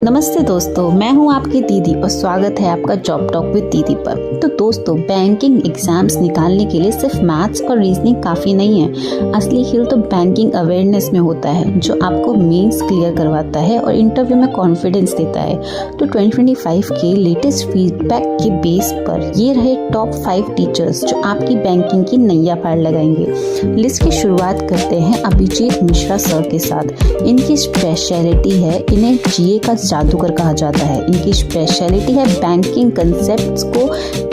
नमस्ते दोस्तों, मैं हूं आपकी दीदी और स्वागत है आपका जॉब टॉक विद दीदी पर। तो दोस्तों, बैंकिंग एग्जाम्स निकालने के लिए सिर्फ मैथ्स और रीजनिंग काफ़ी नहीं है। असली खेल तो बैंकिंग अवेयरनेस में होता है, जो आपको मेंस क्लियर करवाता है और इंटरव्यू में कॉन्फिडेंस देता है। तो 2025 के लेटेस्ट फीडबैक के बेस पर ये रहे टॉप 5 टीचर्स जो आपकी बैंकिंग की नैया पार लगाएंगे। लिस्ट की शुरुआत करते हैं अभिजीत मिश्रा सर के साथ। इनकी स्पेशलिटी है, इन्हें जीए का जादूगर कहा जाता है। इनकी स्पेशलिटी है बैंकिंग कंसेप्ट्स को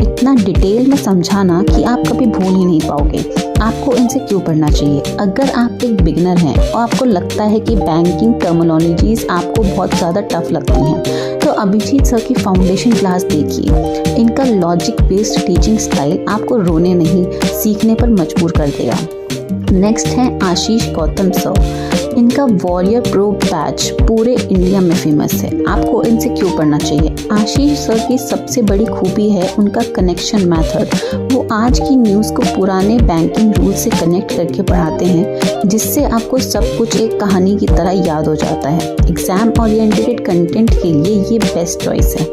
इतना डिटेल में समझाना कि आप कभी भूल ही नहीं पाओगे। आपको इनसे क्यों पढ़ना चाहिए? अगर आप एक बिगिनर हैं और आपको लगता है कि बैंकिंग टर्मिनोलॉजीज आपको बहुत ज़्यादा टफ लगती हैं, तो अभिजीत सर की फाउंडेशन क्लास देखिए। इनका लॉजिक बेस्ड टीचिंग स्टाइल आपको रोने नहीं, सीखने पर मजबूर कर देगा। नेक्स्ट है आशीष गौतम सर। इनका वॉरियर प्रो बैच पूरे इंडिया में फेमस है। आपको इनसे क्यों पढ़ना चाहिए? आशीष सर की सबसे बड़ी खूबी है उनका कनेक्शन मेथड। वो आज की न्यूज़ को पुराने बैंकिंग रूल से कनेक्ट करके पढ़ाते हैं, जिससे आपको सब कुछ एक कहानी की तरह याद हो जाता है। एग्जाम ओरिएंटेड कंटेंट के लिए ये बेस्ट चॉइस है।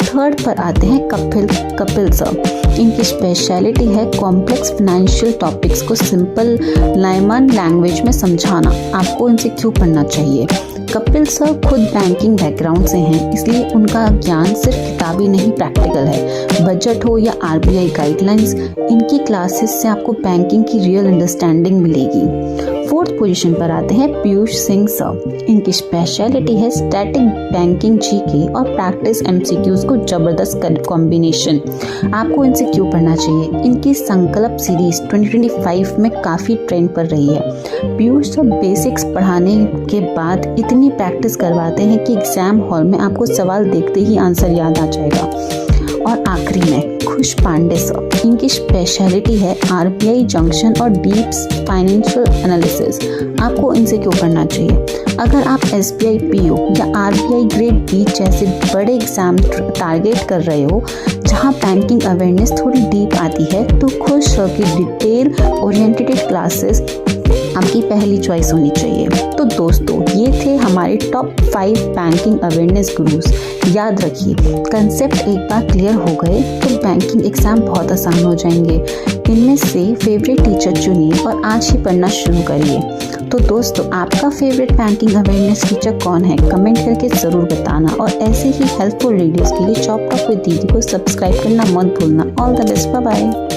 थर्ड पर आते हैं कपिल सर। इनकी स्पेशलिटी है कॉम्प्लेक्स फाइनेंशियल टॉपिक्स को सिंपल लाइमन लैंग्वेज में समझाना। आपको इनसे क्यों पढ़ना चाहिए? कपिल सर खुद बैंकिंग बैकग्राउंड से हैं, इसलिए उनका ज्ञान सिर्फ किताबी नहीं, प्रैक्टिकल है। बजट हो या आरबीआई गाइडलाइंस, इनकी क्लासेस से आपको बैंकिंग की रियल अंडरस्टैंडिंग मिलेगी। फोर्थ पोजीशन पर आते हैं पीयूष सिंह सर। इनकी स्पेशलिटी है स्टैटिक बैंकिंग जीके और प्रैक्टिस एमसीक्यूज को जबरदस्त कॉम्बिनेशन। आपको इनसे क्यों पढ़ना चाहिए? इनकी संकल्प सीरीज 2025 में काफ़ी ट्रेंड पर रही है। पीयूष सर बेसिक्स पढ़ाने के बाद इतनी प्रैक्टिस करवाते हैं कि एग्जाम हॉल में आपको सवाल देखते ही आंसर याद आ जाएगा। और आखिरी में खुश पांडे सर। इनकी स्पेशलिटी है आरबीआई जंक्शन और डीप फाइनेंशियल एनालिसिस। आपको इनसे क्यों पढ़ना चाहिए? अगर आप एसबीआई पीओ या आरबीआई ग्रेड बी जैसे बड़े एग्जाम टारगेट कर रहे हो, जहां बैंकिंग अवेयरनेस थोड़ी डीप आती है, तो खुश सर की डिटेल ओरिएंटेड क्लासेस आपकी पहली चॉइस होनी चाहिए। तो दोस्तों, ये थे हमारे टॉप 5 बैंकिंग अवेयरनेस गुरुज। याद रखिए, कंसेप्ट एक बार क्लियर हो गए तो बैंकिंग एग्जाम बहुत आसान हो जाएंगे। इनमें से फेवरेट टीचर चुनिए और आज ही पढ़ना शुरू करिए। तो दोस्तों, आपका फेवरेट बैंकिंग अवेयरनेस टीचर कौन है? कमेंट करके ज़रूर बताना। और ऐसे ही हेल्पफुल वीडियोज़ के लिए जॉब टॉक विद दीदी को सब्सक्राइब करना मत भूलना। All the best, bye bye.